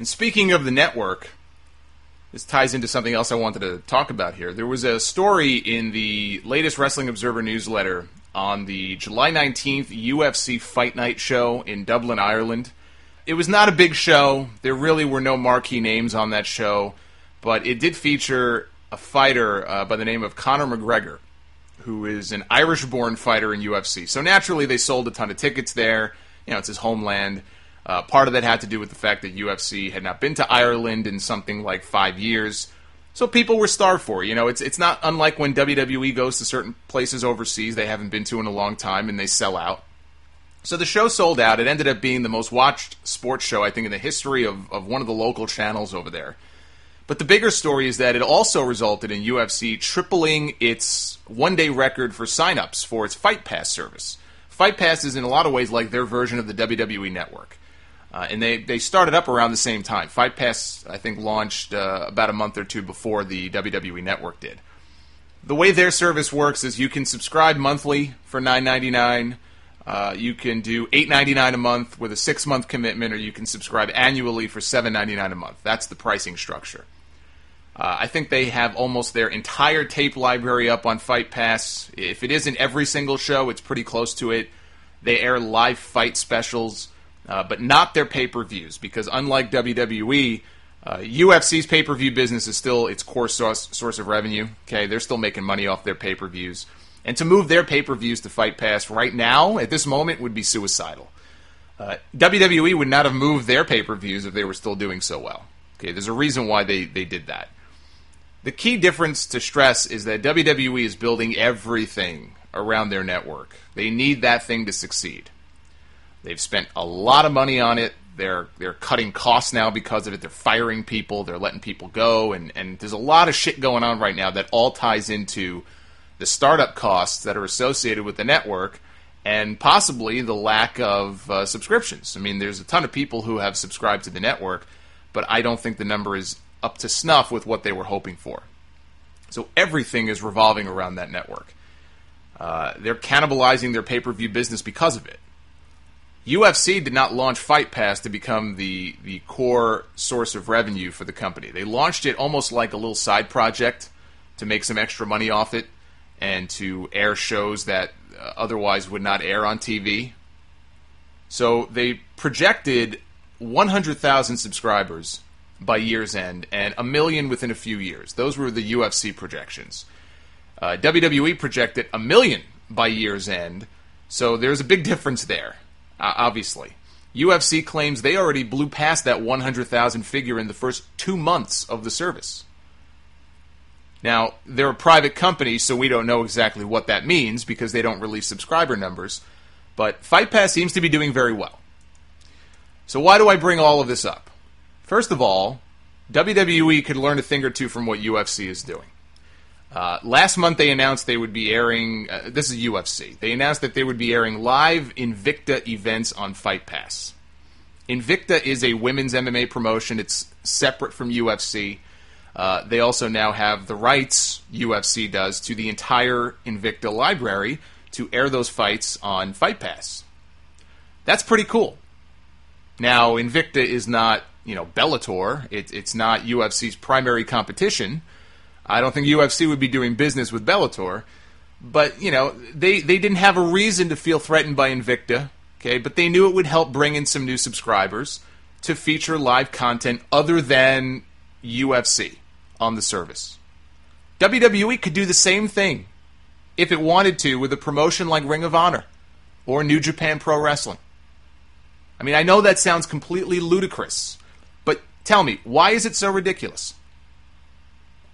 And speaking of the network, this ties into something else I wanted to talk about here. There was a story in the latest Wrestling Observer newsletter on the July 19th UFC Fight Night show in Dublin, Ireland. It was not a big show. There really were no marquee names on that show, but it did feature a fighter by the name of Conor McGregor, who is an Irish-born fighter in UFC. So naturally, they sold a ton of tickets there. You know, it's his homeland. Part of that had to do with the fact that UFC had not been to Ireland in something like 5 years. So people were starved for it. You know, it's not unlike when WWE goes to certain places overseas they haven't been to in a long time and they sell out. So the show sold out. It ended up being the most watched sports show, I think, in the history of one of the local channels over there. But the bigger story is that it also resulted in UFC tripling its one-day record for sign-ups for its Fight Pass service. Fight Pass is in a lot of ways like their version of the WWE Network. And they started up around the same time. Fight Pass, I think, launched about a month or two before the WWE Network did. The way their service works is you can subscribe monthly for $9.99. You can do $8.99 a month with a 6-month commitment, or you can subscribe annually for $7.99 a month. That's the pricing structure. I think they have almost their entire tape library up on Fight Pass. If it isn't every single show, it's pretty close to it. They air live fight specials. But not their pay-per-views, because unlike WWE, UFC's pay-per-view business is still its core source of revenue. Okay, they're still making money off their pay-per-views. And to move their pay-per-views to Fight Pass right now, at this moment, would be suicidal. WWE would not have moved their pay-per-views if they were still doing so well. Okay, there's a reason why they did that. The key difference to stress is that WWE is building everything around their network. They need that thing to succeed. They've spent a lot of money on it. They're cutting costs now because of it. They're firing people. They're letting people go. And there's a lot of shit going on right now that all ties into the startup costs that are associated with the network and possibly the lack of subscriptions. I mean, there's a ton of people who have subscribed to the network, but I don't think the number is up to snuff with what they were hoping for. So everything is revolving around that network. They're cannibalizing their pay-per-view business because of it. UFC did not launch Fight Pass to become the core source of revenue for the company. They launched it almost like a little side project to make some extra money off it and to air shows that otherwise would not air on TV. So they projected 100,000 subscribers by year's end and 1 million within a few years. Those were the UFC projections. WWE projected 1 million by year's end, so there's a big difference there. Obviously. UFC claims they already blew past that 100,000 figure in the first 2 months of the service. Now, they're a private company, so we don't know exactly what that means because they don't release subscriber numbers, but Fight Pass seems to be doing very well. So why do I bring all of this up? First of all, WWE could learn a thing or two from what UFC is doing. Last month they announced they would be airing, this is UFC, they announced that they would be airing live Invicta events on Fight Pass. Invicta is a women's MMA promotion. It's separate from UFC. They also now have the rights, UFC does, to the entire Invicta library to air those fights on Fight Pass. That's pretty cool. Now, Invicta is not, Bellator. It's not UFC's primary competition. I don't think UFC would be doing business with Bellator, but, they didn't have a reason to feel threatened by Invicta, okay, but they knew it would help bring in some new subscribers to feature live content other than UFC on the service. WWE could do the same thing if it wanted to with a promotion like Ring of Honor or New Japan Pro Wrestling. I mean, I know that sounds completely ludicrous, but tell me, why is it so ridiculous?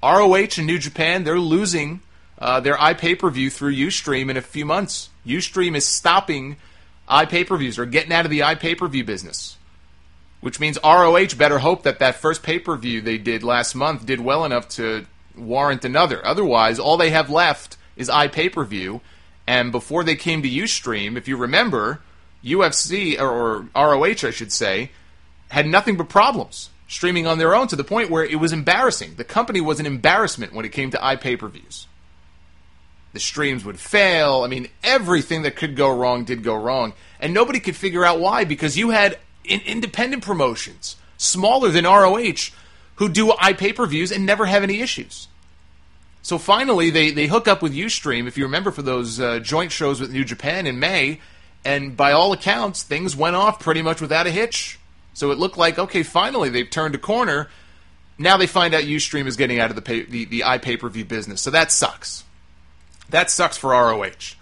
ROH and New Japan, they're losing their iPay-per-view through Ustream in a few months. Ustream is stopping iPay-per-views or getting out of the iPay-per-view business, which means ROH better hope that first pay-per-view they did last month did well enough to warrant another. Otherwise, all they have left is iPay-per-view, and before they came to Ustream, if you remember, UFC, or ROH I should say, had nothing but problems streaming on their own to the point where it was embarrassing. The company was an embarrassment when it came to iPay-per-views. The streams would fail. I mean, everything that could go wrong did go wrong. And nobody could figure out why, because you had independent promotions smaller than ROH, who do iPay-per-views and never have any issues. So finally, they hook up with Ustream, if you remember, for those joint shows with New Japan in May, and by all accounts, things went off pretty much without a hitch. So it looked like, okay, finally they've turned a corner. Now they find out Ustream is getting out of the iPay-per-view business, so that sucks. That sucks for ROH.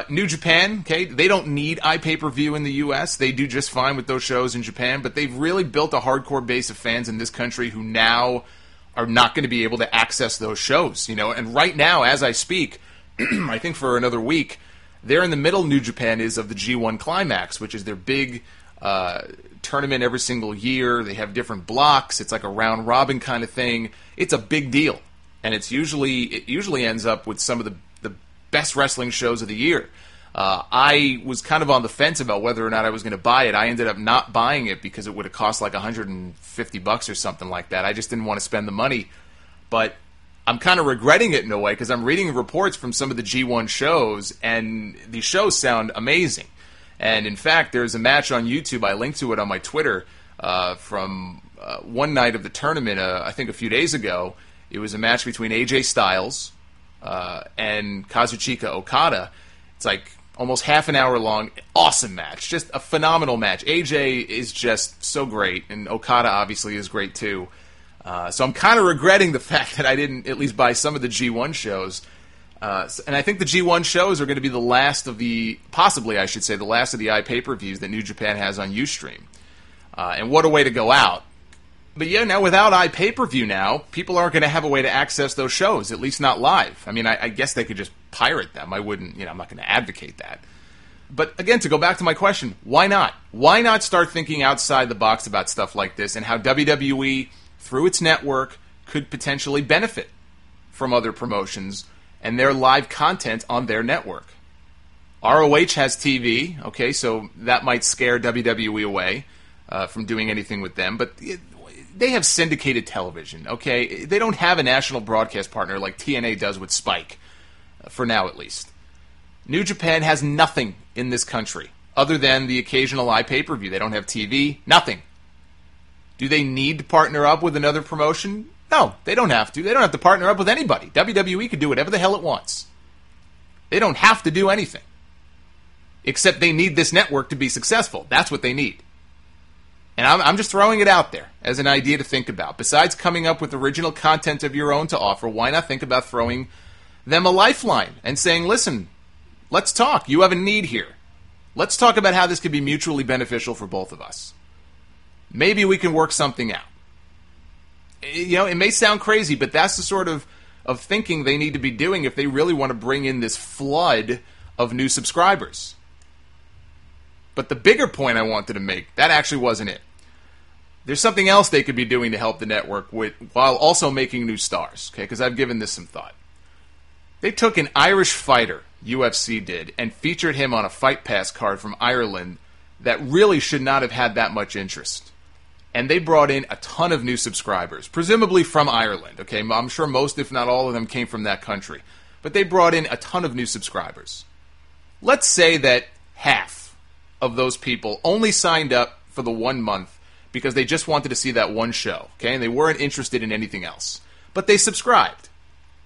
New Japan, okay, they don't need iPay-per-view in the U.S. They do just fine with those shows in Japan, but they've really built a hardcore base of fans in this country who now are not going to be able to access those shows, you know. And right now, as I speak, I think for another week, they're in the middle, New Japan is, of the G1 Climax, which is their big tournament every single year. They have different blocks. It's like a round-robin kind of thing. It's a big deal. And it usually ends up with some of the best wrestling shows of the year. I was kind of on the fence about whether or not I was going to buy it. I ended up not buying it because it would have cost like $150 or something like that. I just didn't want to spend the money. But I'm kind of regretting it in a way because I'm reading reports from some of the G1 shows, and these shows sound amazing. And in fact, there's a match on YouTube. I linked to it on my Twitter from one night of the tournament, I think a few days ago. It was a match between AJ Styles and Kazuchika Okada. It's like almost half an hour long. Awesome match. Just a phenomenal match. AJ is just so great, and Okada obviously is great too. So I'm kind of regretting the fact that I didn't at least buy some of the G1 shows. And I think the G1 shows are going to be the last of the, possibly I should say, the last of the iPay-per-views that New Japan has on Ustream. And what a way to go out. But yeah, now without iPay-per-view now, people aren't going to have a way to access those shows, at least not live. I mean, I guess they could just pirate them. I wouldn't, I'm not going to advocate that. But again, to go back to my question, why not? Why not start thinking outside the box about stuff like this and how WWE, through its network, could potentially benefit from other promotions and their live content on their network? ROH has TV, okay, so that might scare WWE away from doing anything with them, but they have syndicated television, okay? They don't have a national broadcast partner like TNA does with Spike, for now at least. New Japan has nothing in this country other than the occasional iPay-per-view. They don't have TV, nothing. Do they need to partner up with another promotion? No, they don't have to. They don't have to partner up with anybody. WWE can do whatever the hell it wants. They don't have to do anything. Except they need this network to be successful. That's what they need. And I'm just throwing it out there as an idea to think about. Besides coming up with original content of your own to offer, why not think about throwing them a lifeline and saying, listen, let's talk. You have a need here. Let's talk about how this could be mutually beneficial for both of us. Maybe we can work something out. It may sound crazy, but that's the sort of thinking they need to be doing if they really want to bring in this flood of new subscribers. But the bigger point I wanted to make, that actually wasn't it. There's something else they could be doing to help the network while also making new stars, okay? Because I've given this some thought. They took an Irish fighter, UFC did, and featured him on a Fight Pass card from Ireland that really should not have had that much interest. And they brought in a ton of new subscribers, presumably from Ireland, okay? I'm sure most, if not all of them, came from that country. But they brought in a ton of new subscribers. Let's say that half of those people only signed up for the 1 month because they just wanted to see that one show, okay? And they weren't interested in anything else. But they subscribed.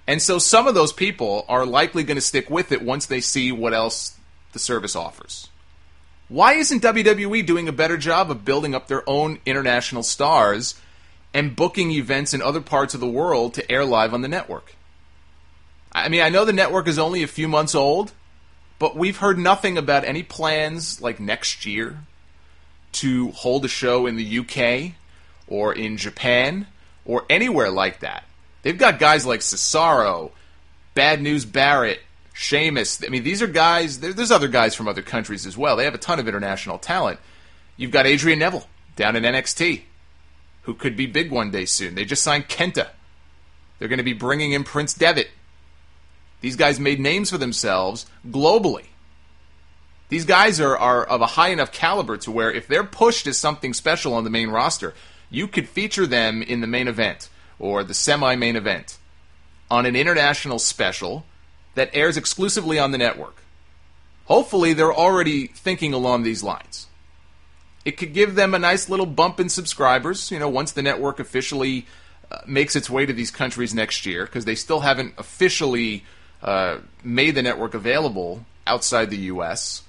And so some of those people are likely going to stick with it once they see what else the service offers. Why isn't WWE doing a better job of building up their own international stars and booking events in other parts of the world to air live on the network? I mean, I know the network is only a few months old, but we've heard nothing about any plans, like next year, to hold a show in the UK or in Japan or anywhere like that. They've got guys like Cesaro, Bad News Barrett, Sheamus. I mean, these are guys, there's other guys from other countries as well. They have a ton of international talent. You've got Adrian Neville down in NXT, who could be big one day soon. They just signed Kenta. They're going to be bringing in Prince Devitt. These guys made names for themselves globally. These guys are of a high enough caliber to where if they're pushed as something special on the main roster, you could feature them in the main event or the semi-main event on an international special that airs exclusively on the network. Hopefully they're already thinking along these lines. It could give them a nice little bump in subscribers, once the network officially makes its way to these countries next year, because they still haven't officially made the network available outside the U.S.,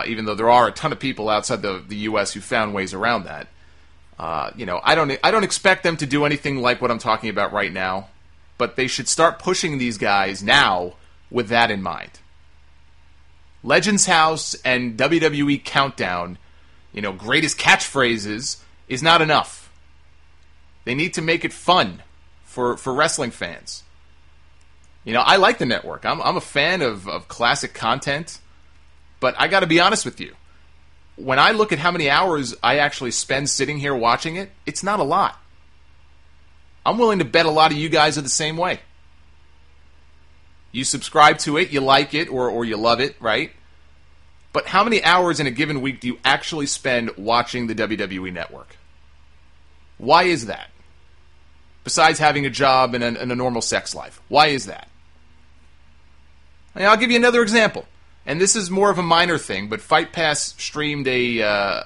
even though there are a ton of people outside the U.S. who found ways around that. I don't expect them to do anything like what I'm talking about right now, but they should start pushing these guys now with that in mind. Legends House and WWE Countdown, greatest catchphrases, is not enough. They need to make it fun for wrestling fans. I like the network. I'm a fan of classic content, but I got to be honest with you. When I look at how many hours I actually spend sitting here watching it, it's not a lot. I'm willing to bet a lot of you guys are the same way. You subscribe to it, you like it, or you love it, right? But how many hours in a given week do you actually spend watching the WWE Network? Why is that? Besides having a job and a normal sex life. Why is that? I'll give you another example. And this is more of a minor thing, but Fight Pass streamed a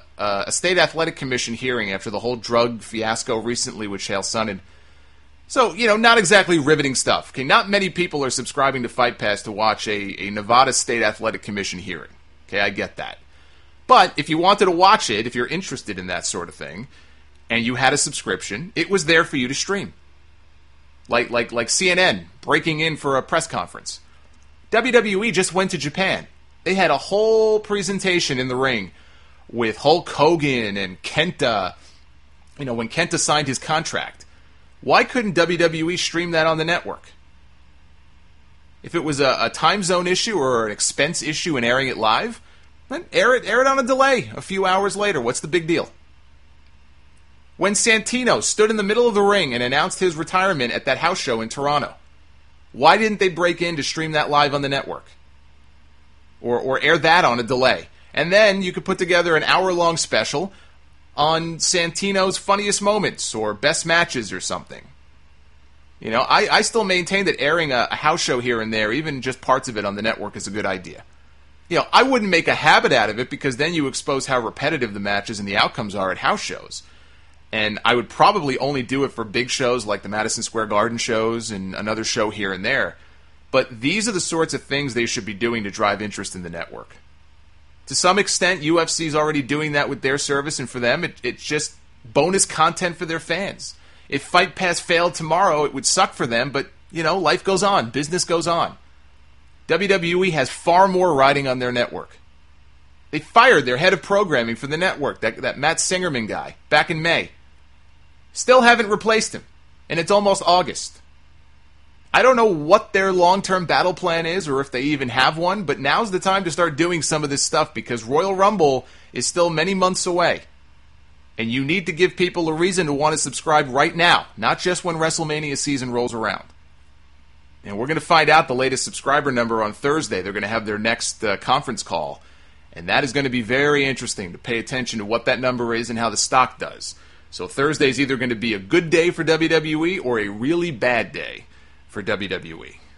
state athletic commission hearing after the whole drug fiasco recently with Chael Sonnen. So, not exactly riveting stuff. Okay, not many people are subscribing to Fight Pass to watch a Nevada State Athletic Commission hearing. Okay, I get that. But if you wanted to watch it, if you're interested in that sort of thing, and you had a subscription, it was there for you to stream. Like CNN breaking in for a press conference. WWE just went to Japan. They had a whole presentation in the ring with Hulk Hogan and Kenta, when Kenta signed his contract. Why couldn't WWE stream that on the network? If it was a time zone issue or an expense issue in airing it live, then air it on a delay a few hours later. What's the big deal? When Santino stood in the middle of the ring and announced his retirement at that house show in Toronto, why didn't they break in to stream that live on the network? Or air that on a delay? And then you could put together an hour-long special on Santino's funniest moments or best matches or something. I still maintain that airing a house show here and there, even just parts of it on the network, is a good idea. I wouldn't make a habit out of it because then you expose how repetitive the matches and the outcomes are at house shows. And I would probably only do it for big shows like the Madison Square Garden shows and another show here and there. But these are the sorts of things they should be doing to drive interest in the network. To some extent, UFC is already doing that with their service, and for them, it's just bonus content for their fans. If Fight Pass failed tomorrow, it would suck for them, but, life goes on. Business goes on. WWE has far more riding on their network. They fired their head of programming for the network, that Matt Singerman guy, back in May. Still haven't replaced him, and it's almost August. I don't know what their long-term battle plan is or if they even have one, but now's the time to start doing some of this stuff because Royal Rumble is still many months away. And you need to give people a reason to want to subscribe right now, not just when WrestleMania season rolls around. And we're going to find out the latest subscriber number on Thursday. They're going to have their next conference call. And that is going to be very interesting to pay attention to what that number is and how the stock does. So Thursday is either going to be a good day for WWE or a really bad day for WWE.